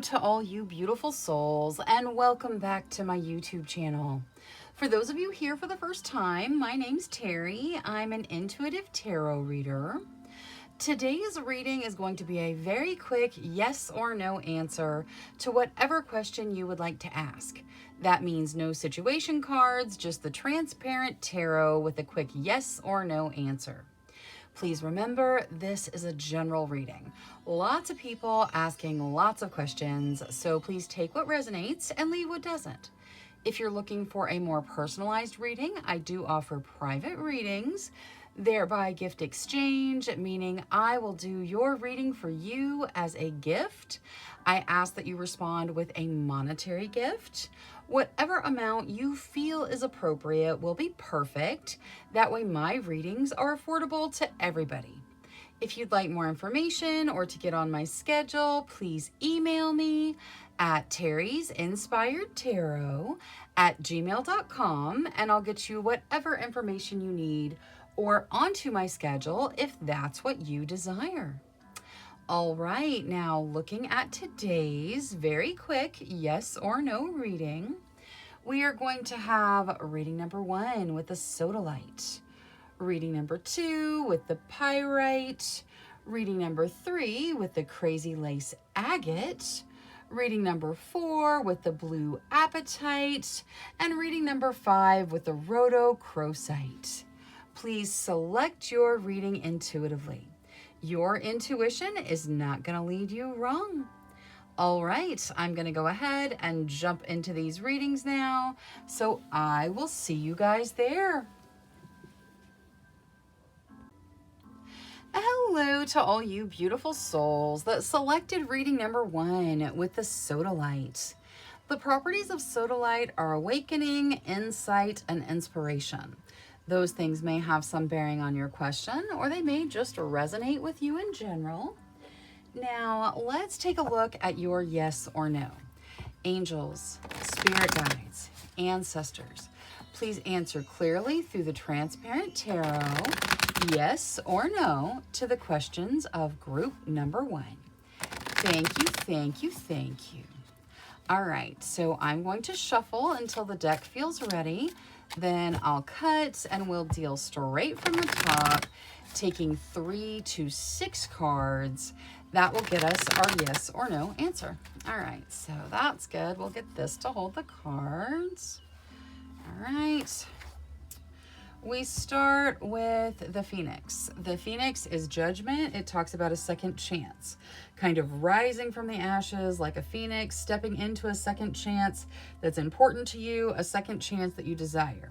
to all you beautiful souls, and welcome back to my YouTube channel. For those of you here for the first time, my name's Cheri. I'm an intuitive tarot reader. Today's reading is going to be a very quick yes or no answer to whatever question you would like to ask. That means no situation cards, just the transparent tarot with a quick yes or no answer. Please remember, this is a general reading. Lots of people asking lots of questions, so please take what resonates and leave what doesn't. If you're looking for a more personalized reading, I do offer private readings, thereby gift exchange, meaning I will do your reading for you as a gift. I ask that you respond with a monetary gift. Whatever amount you feel is appropriate will be perfect. That way my readings are affordable to everybody. If you'd like more information or to get on my schedule, please email me at terrysinspiredtarot@gmail.com and I'll get you whatever information you need or onto my schedule if that's what you desire. All right, now looking at today's very quick yes or no reading, we are going to have reading number 1 with the sodalite, reading number 2 with the pyrite, reading number 3 with the crazy lace agate, reading number 4 with the blue apatite, and reading number 5 with the rhodochrosite. Please select your reading intuitively. Your intuition is not going to lead you wrong. All right, I'm going to go ahead and jump into these readings now, so I will see you guys there. Hello to all you beautiful souls that selected reading number 1 with the sodalite. The properties of sodalite are awakening, insight, and inspiration. Those things may have some bearing on your question, or they may just resonate with you in general. Now, let's take a look at your yes or no. Angels, spirit guides, ancestors, please answer clearly through the transparent tarot, yes or no, to the questions of group number 1. Thank you, thank you, thank you. All right, so I'm going to shuffle until the deck feels ready. Then I'll cut and we'll deal straight from the top, taking 3 to 6 cards. That will get us our yes or no answer. All right, so that's good. We'll get this to hold the cards. All right. We start with the Phoenix. The Phoenix is judgment. It talks about a second chance, kind of rising from the ashes like a phoenix, stepping into a second chance that's important to you, a second chance that you desire.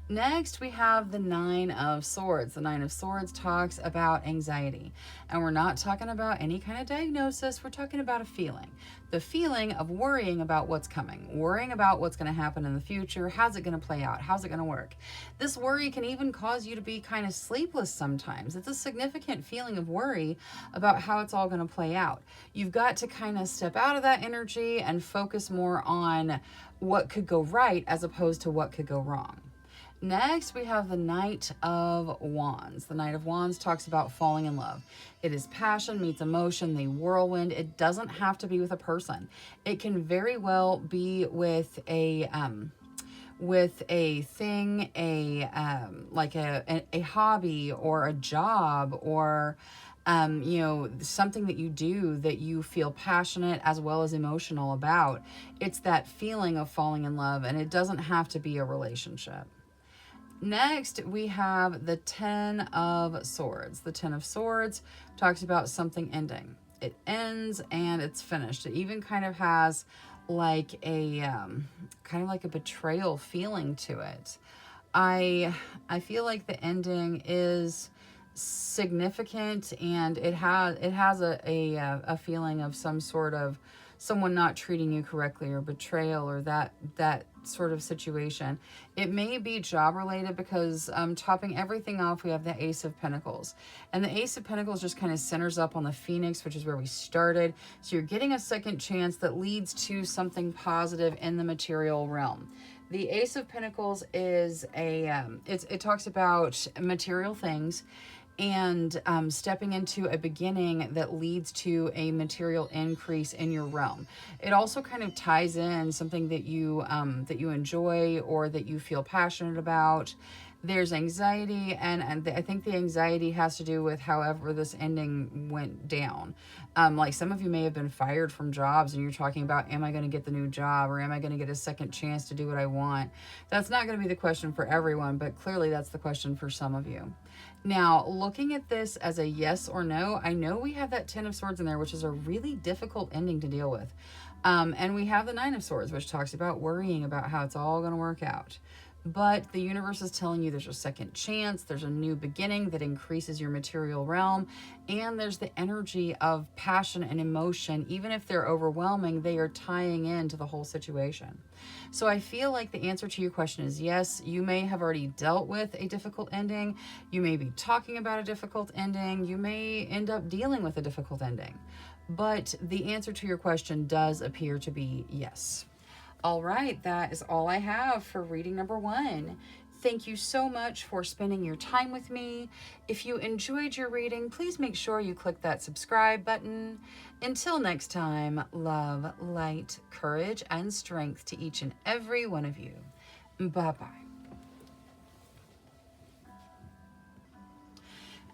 Next, we have the Nine of Swords. The Nine of Swords talks about anxiety. And we're not talking about any kind of diagnosis. We're talking about a feeling. The feeling of worrying about what's coming, worrying about what's going to happen in the future. How's it going to play out? How's it going to work? This worry can even cause you to be kind of sleepless sometimes. It's a significant feeling of worry about how it's all going to play out. You've got to kind of step out of that energy and focus more on what could go right as opposed to what could go wrong. Next, we have the Knight of Wands. The Knight of Wands talks about falling in love. It is passion meets emotion, the whirlwind. It doesn't have to be with a person. It can very well be with a thing, like a hobby or a job or something that you do that you feel passionate as well as emotional about. It's that feeling of falling in love, and it doesn't have to be a relationship. Next, we have the Ten of Swords. The Ten of Swords talks about something ending. It ends and it's finished. It even kind of has like a betrayal feeling to it. I feel like the ending is significant, and it has a feeling of some sort of someone not treating you correctly or betrayal or that sort of situation. It may be job related because topping everything off, we have the Ace of Pentacles. And the Ace of Pentacles just kind of centers up on the Phoenix, which is where we started. So you're getting a second chance that leads to something positive in the material realm. The Ace of Pentacles is it talks about material things, and stepping into a beginning that leads to a material increase in your realm. It also kind of ties in something that you enjoy or that you feel passionate about. There's anxiety, and I think the anxiety has to do with however this ending went down. Like some of you may have been fired from jobs and you're talking about, am I going to get the new job, or am I going to get a second chance to do what I want? That's not going to be the question for everyone, but clearly that's the question for some of you. Now, looking at this as a yes or no, I know we have that 10 of Swords in there, which is a really difficult ending to deal with. And we have the 9 of Swords, which talks about worrying about how it's all going to work out. But the universe is telling you there's a second chance, there's a new beginning that increases your material realm, and there's the energy of passion and emotion. Even if they're overwhelming, they are tying into the whole situation. So I feel like the answer to your question is yes. You may have already dealt with a difficult ending. You may be talking about a difficult ending. You may end up dealing with a difficult ending. But the answer to your question does appear to be yes. All right, that is all I have for reading number 1. Thank you so much for spending your time with me. If you enjoyed your reading, please make sure you click that subscribe button. Until next time, love, light, courage, and strength to each and every one of you. Bye-bye.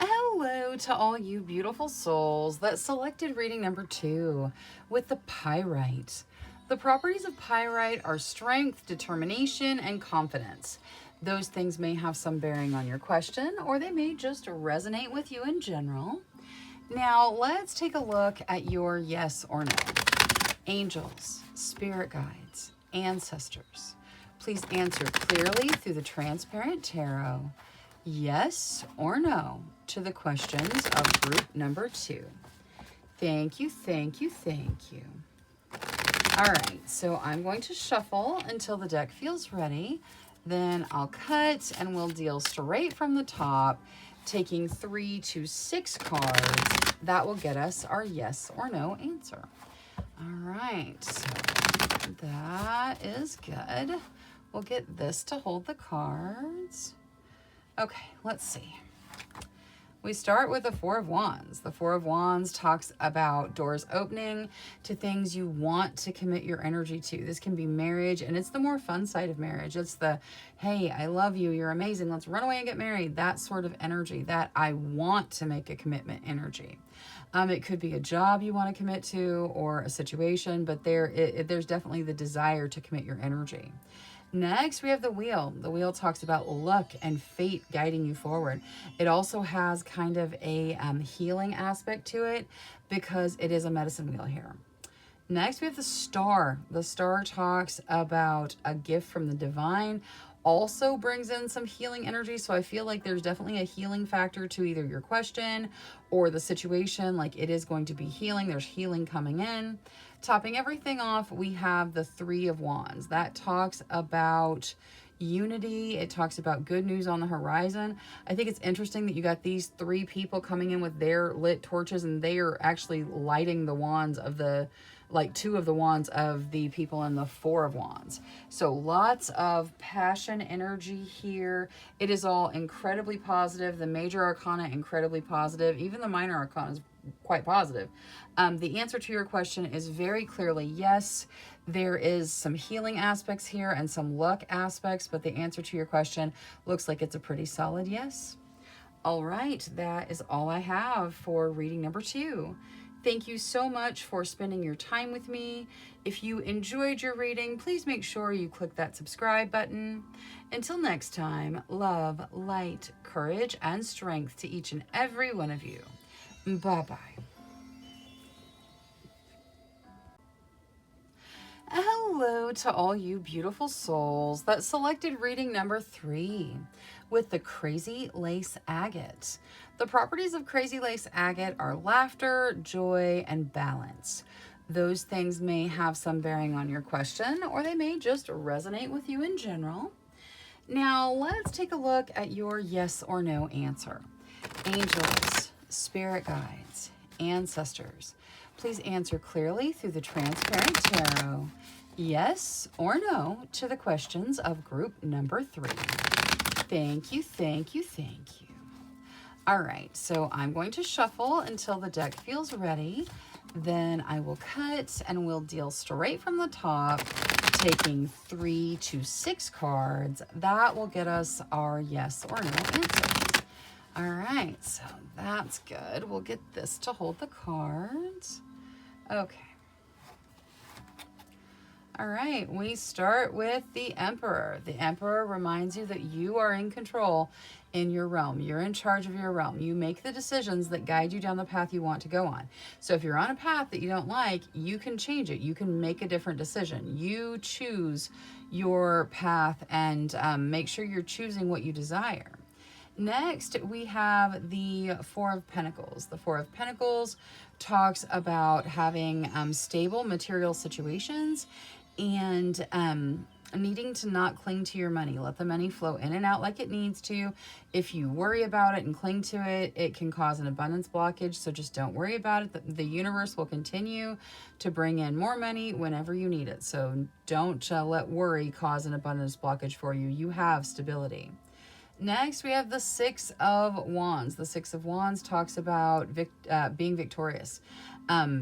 Hello to all you beautiful souls that selected reading number 2 with the Pyrite. The properties of Pyrite are strength, determination, and confidence. Those things may have some bearing on your question, or they may just resonate with you in general. Now, let's take a look at your yes or no. Angels, spirit guides, ancestors. Please answer clearly through the transparent tarot. Yes or no to the questions of group number 2. Thank you, thank you, thank you. All right, so I'm going to shuffle until the deck feels ready. Then I'll cut and we'll deal straight from the top, taking 3 to 6 cards. That will get us our yes or no answer. All right, so that is good. We'll get this to hold the cards. Okay, let's see. We start with the 4 of Wands. The 4 of Wands talks about doors opening to things you want to commit your energy to. This can be marriage, and it's the more fun side of marriage. It's the, hey, I love you, you're amazing, let's run away and get married. That sort of energy, that I want to make a commitment energy. It could be a job you want to commit to or a situation, but there's definitely the desire to commit your energy. Next, we have the Wheel. The Wheel talks about luck and fate guiding you forward. It also has kind of a healing aspect to it because it is a medicine wheel here. Next, we have the Star. The Star talks about a gift from the divine. Also brings in some healing energy. So I feel like there's definitely a healing factor to either your question or the situation. Like it is going to be healing. There's healing coming in. Topping everything off, we have the 3 of Wands. That talks about unity. It talks about good news on the horizon. I think it's interesting that you got these 3 people coming in with their lit torches, and they are actually lighting the wands of the, like 2 of the wands of the people in the 4 of Wands. So lots of passion energy here. It is all incredibly positive. The major arcana, incredibly positive. Even the minor arcana is quite positive. The answer to your question is very clearly yes. There is some healing aspects here and some luck aspects, but the answer to your question looks like it's a pretty solid yes. All right, that is all I have for reading number 2. Thank you so much for spending your time with me. If you enjoyed your reading, please make sure you click that subscribe button. Until next time, love, light, courage, and strength to each and every one of you. Bye-bye. Hello to all you beautiful souls that selected reading number 3 with the Crazy Lace Agate. The properties of Crazy Lace Agate are laughter, joy, and balance. Those things may have some bearing on your question, or they may just resonate with you in general. Now, let's take a look at your yes or no answer. Angels, spirit guides, ancestors. Please answer clearly through the transparent tarot. Yes or no to the questions of group number 3. Thank you, thank you, thank you. All right, so I'm going to shuffle until the deck feels ready. Then I will cut and we'll deal straight from the top, taking 3 to 6 cards. That will get us our yes or no answers. All right, so that's good. We'll get this to hold the cards. Okay. All right, we start with the Emperor. The Emperor reminds you that you are in control in your realm. You're in charge of your realm. You make the decisions that guide you down the path you want to go on. So if you're on a path that you don't like, you can change it. You can make a different decision. You choose your path and make sure you're choosing what you desire. Next, we have the Four of Pentacles. The Four of Pentacles talks about having stable material situations and needing to not cling to your money. Let the money flow in and out like it needs to. If you worry about it and cling to it, it can cause an abundance blockage. So just don't worry about it. The universe will continue to bring in more money whenever you need it. So don't let worry cause an abundance blockage for you. You have stability. Next, we have the Six of Wands. The Six of Wands talks about being victorious.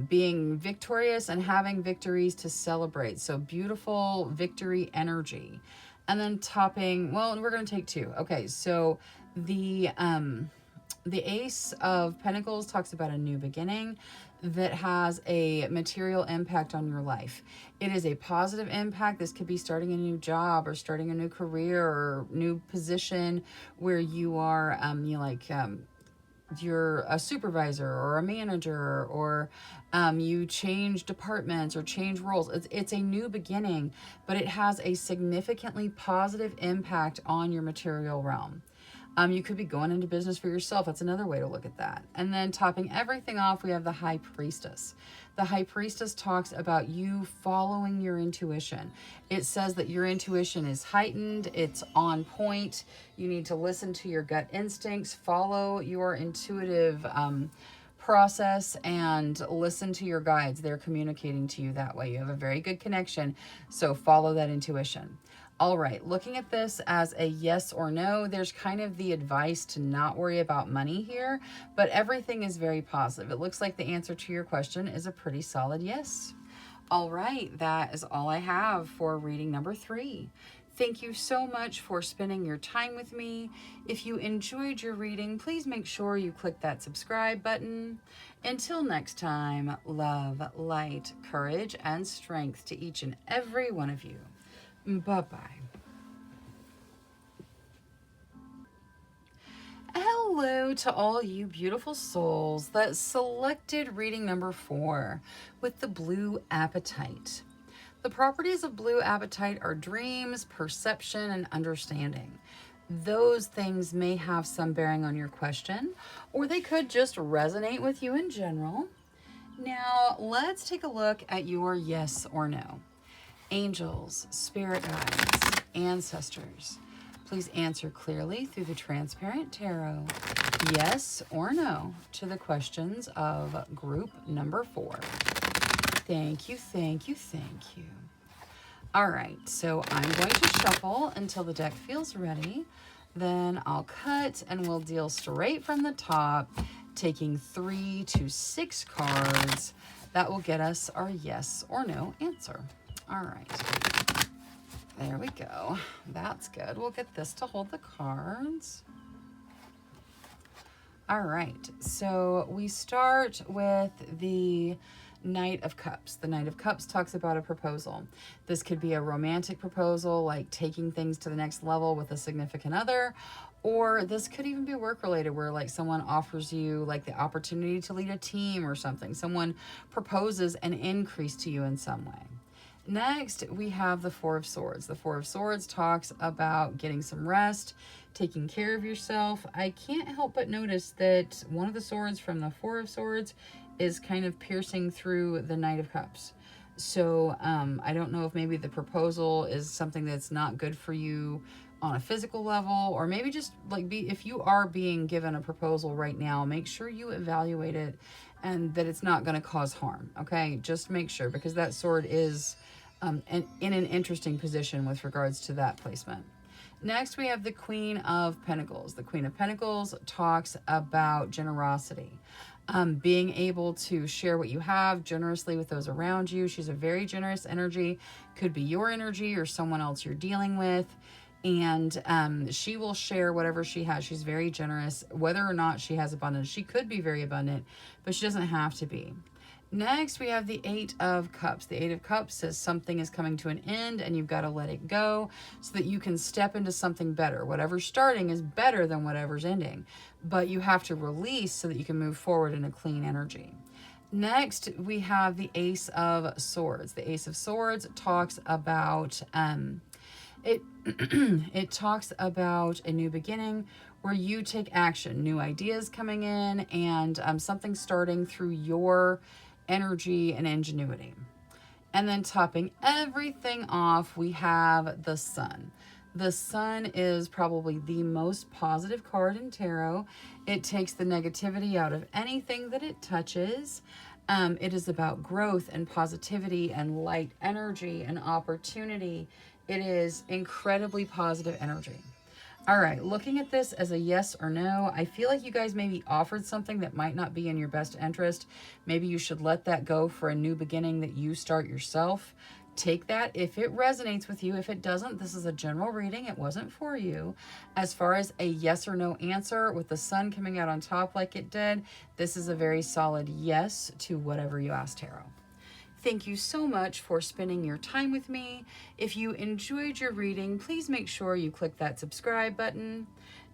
Being victorious and having victories to celebrate. So beautiful victory energy. And then topping, well, we're going to take 2. Okay, so the Ace of Pentacles talks about a new beginning that has a material impact on your life. It is a positive impact. This could be starting a new job or starting a new career or new position where you are, you're a supervisor or a manager, or you change departments or change roles. It's a new beginning, but it has a significantly positive impact on your material realm. You could be going into business for yourself. That's another way to look at that. And then topping everything off, we have the High Priestess. The High Priestess talks about you following your intuition. It says that your intuition is heightened. It's on point. You need to listen to your gut instincts, follow your intuitive process, and listen to your guides. They're communicating to you that way. You have a very good connection, so follow that intuition. All right, looking at this as a yes or no, there's kind of the advice to not worry about money here, but everything is very positive. It looks like the answer to your question is a pretty solid yes. All right, that is all I have for reading number 3. Thank you so much for spending your time with me. If you enjoyed your reading, please make sure you click that subscribe button. Until next time, love, light, courage, and strength to each and every one of you. Bye-bye. Hello to all you beautiful souls that selected reading number 4 with the blue apatite. The properties of blue apatite are dreams, perception, and understanding. Those things may have some bearing on your question, or they could just resonate with you in general. Now, let's take a look at your yes or no. Angels, spirit guides, ancestors, please answer clearly through the transparent tarot, yes or no, to the questions of group number 4. Thank you, thank you, thank you. All right, so I'm going to shuffle until the deck feels ready. Then I'll cut and we'll deal straight from the top, taking 3 to 6 cards. That will get us our yes or no answer. All right, there we go. That's good. We'll get this to hold the cards. All right, so we start with the Knight of Cups. The Knight of Cups talks about a proposal. This could be a romantic proposal, like taking things to the next level with a significant other, or this could even be work related, where like someone offers you like the opportunity to lead a team or something. Someone proposes an increase to you in some way. Next, we have the Four of Swords. The Four of Swords talks about getting some rest, taking care of yourself. I can't help but notice that one of the swords from the Four of Swords is kind of piercing through the Knight of Cups. So I don't know if maybe the proposal is something that's not good for you on a physical level, or maybe just like if you are being given a proposal right now, make sure you evaluate it and that it's not going to cause harm. Okay, just make sure, because that sword is in an interesting position with regards to that placement. Next, we have the Queen of Pentacles. The Queen of Pentacles talks about generosity, being able to share what you have generously with those around you. She's a very generous energy. Could be your energy or someone else you're dealing with. And she will share whatever she has. She's very generous, whether or not she has abundance. She could be very abundant, but she doesn't have to be. Next, we have the Eight of Cups. The Eight of Cups says something is coming to an end and you've got to let it go so that you can step into something better. Whatever's starting is better than whatever's ending, but you have to release so that you can move forward in a clean energy. Next, we have the Ace of Swords. The Ace of Swords talks about it talks about a new beginning where you take action, new ideas coming in, and something starting through your energy and ingenuity. And then topping everything off, we have the Sun. The Sun is probably the most positive card in tarot. It takes the negativity out of anything that it touches. It is about growth and positivity and light energy and opportunity. It is incredibly positive energy. All right, looking at this as a yes or no, I feel like you guys maybe offered something that might not be in your best interest. Maybe you should let that go for a new beginning that you start yourself. Take that if it resonates with you. If it doesn't, this is a general reading. It wasn't for you. As far as a yes or no answer with the Sun coming out on top like it did, this is a very solid yes to whatever you asked tarot. Thank you so much for spending your time with me. If you enjoyed your reading, please make sure you click that subscribe button.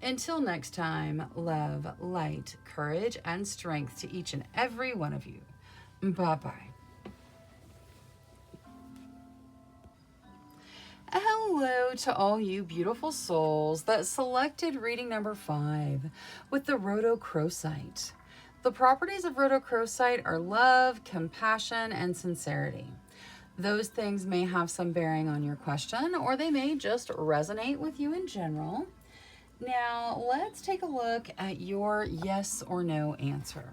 Until next time, love, light, courage, and strength to each and every one of you. Bye-bye. Hello to all you beautiful souls that selected reading number 5 with the rhodochrosite. The properties of rhodochrosite are love, compassion, and sincerity. Those things may have some bearing on your question, or they may just resonate with you in general. Now, let's take a look at your yes or no answer.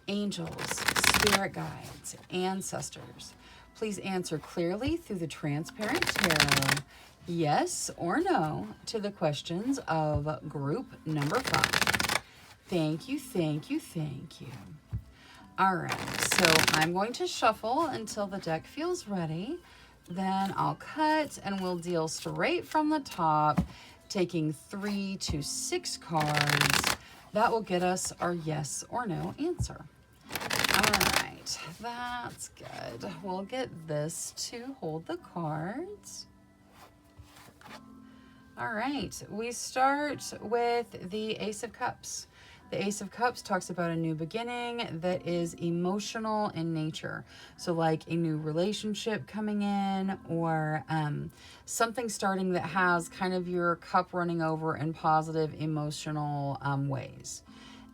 Angels, spirit guides, ancestors, please answer clearly through the transparent tarot, yes or no, to the questions of group number 5. Thank you, thank you, thank you. All right, so I'm going to shuffle until the deck feels ready. Then I'll cut and we'll deal straight from the top, taking 3 to 6 cards. That will get us our yes or no answer. All right, that's good. We'll get this to hold the cards. All right, we start with the Ace of Cups. The Ace of Cups talks about a new beginning that is emotional in nature. So like a new relationship coming in, or something starting that has kind of your cup running over in positive emotional ways.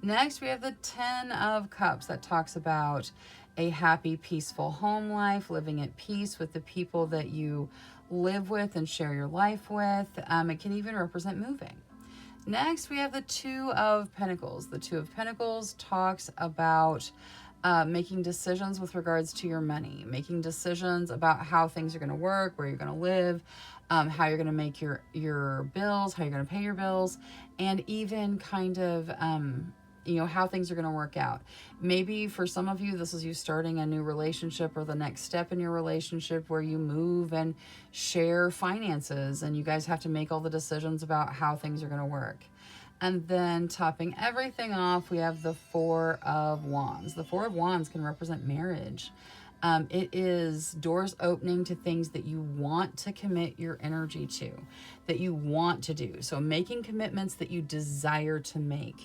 Next, we have the 10 of Cups that talks about a happy, peaceful home life, living at peace with the people that you live with and share your life with. It can even represent moving. Next, we have the 2 of Pentacles. The 2 of Pentacles talks about making decisions with regards to your money, making decisions about how things are going to work, where you're going to live, how you're going to make your bills, how you're going to pay your bills, and even kind of how things are going to work out. Maybe for some of you, this is you starting a new relationship or the next step in your relationship where you move and share finances and you guys have to make all the decisions about how things are going to work. And then topping everything off, we have the 4 of Wands. The 4 of Wands can represent marriage. It is doors opening to things that you want to commit your energy to, that you want to do. So making commitments that you desire to make.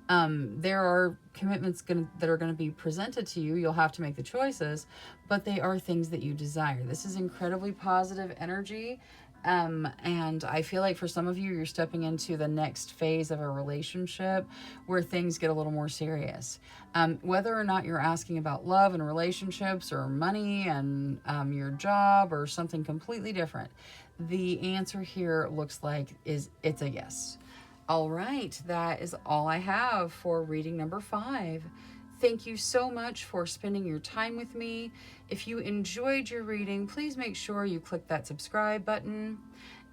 There are commitments that are going to be presented to you. You'll have to make the choices, but they are things that you desire. This is incredibly positive energy. And I feel like for some of you, you're stepping into the next phase of a relationship where things get a little more serious. Whether or not you're asking about love and relationships or money and your job or something completely different, the answer here looks like it's a yes. All right, that is all I have for reading number 5. Thank you so much for spending your time with me. If you enjoyed your reading, please make sure you click that subscribe button.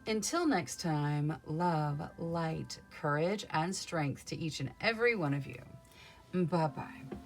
Until next time, love, light, courage, and strength to each and every one of you. Bye-bye.